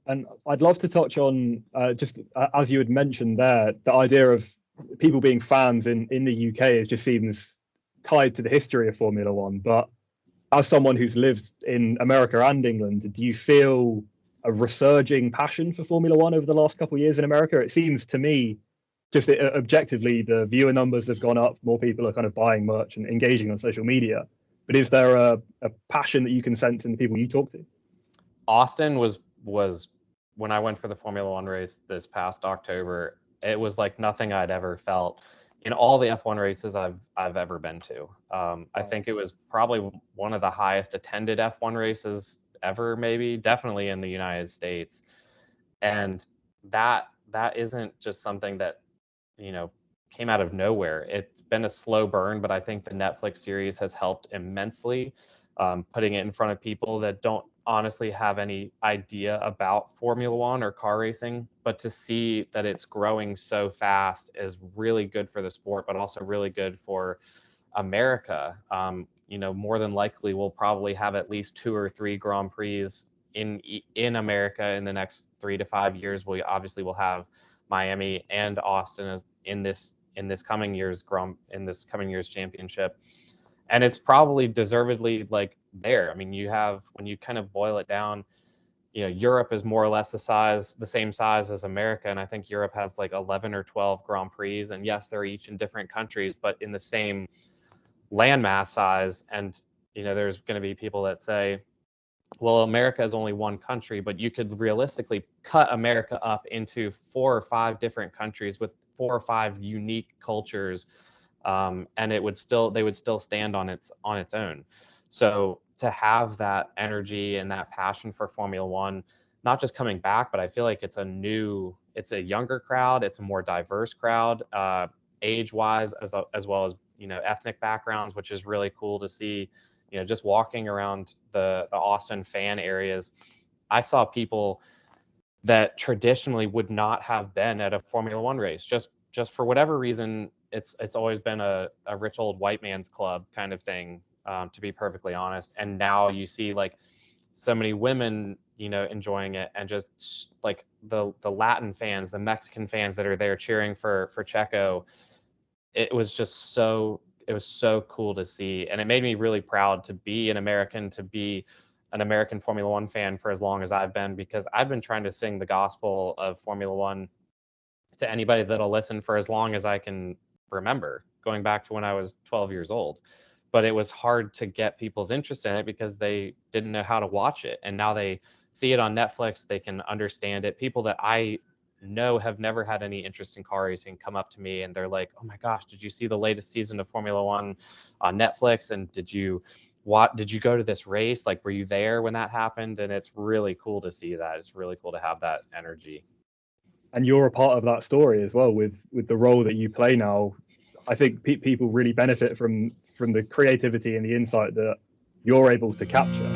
And I'd love to touch on just as you had mentioned there, the idea of people being fans in the UK. It just seems tied to the history of Formula One. But as someone who's lived in America and England, do you feel a resurging passion for Formula One over the last couple of years in America? It seems to me, just objectively, the viewer numbers have gone up. More people are kind of buying merch and engaging on social media. But is there a passion that you can sense in the people you talk to? Austin was when I went for the Formula One race this past October, it was like nothing I'd ever felt in all the F1 races I've ever been to. I think it was probably one of the highest attended F1 races ever, maybe, definitely in the United States. And that isn't just something that, came out of nowhere. It's been a slow burn, but I think the Netflix series has helped immensely, putting it in front of people that don't honestly have any idea about Formula One or car racing, but to see that it's growing so fast is really good for the sport, but also really good for America. More than likely we'll probably have at least 2 or 3 Grand Prix in America in the next 3 to 5 years. We obviously will have Miami and Austin in this coming year's championship. And it's probably deservedly like there. I mean, you have, when you kind of boil it down, Europe is more or less the same size as America. And I think Europe has like 11 or 12 Grand Prix. And yes, they're each in different countries, but in the same landmass size. And, there's going to be people that say, well, America is only one country, but you could realistically cut America up into 4 or 5 different countries with 4 or 5 unique cultures. And they would still stand on its own. So to have that energy and that passion for Formula One, not just coming back, but I feel like it's a younger crowd, it's a more diverse crowd, age-wise as well as ethnic backgrounds, which is really cool to see. Just walking around the Austin fan areas, I saw people that traditionally would not have been at a Formula One race, just for whatever reason. It's always been a rich old white man's club kind of thing, to be perfectly honest. And now you see like so many women, enjoying it, and just like the Latin fans, the Mexican fans that are there cheering for Checo. It was so cool to see, and it made me really proud to be an American Formula One fan for as long as I've been, because I've been trying to sing the gospel of Formula One to anybody that'll listen for as long as I can remember, going back to when I was 12 years old. But it was hard to get people's interest in it because they didn't know how to watch it. And now they see it on Netflix, they can understand it. People that I know have never had any interest in car racing come up to me and they're like, oh my gosh, did you see the latest season of Formula One on Netflix? And did you go to this race? Like, were you there when that happened? And it's really cool to see that. It's really cool to have that energy. And you're a part of that story as well with the role that you play now. I think people really benefit from the creativity and the insight that you're able to capture.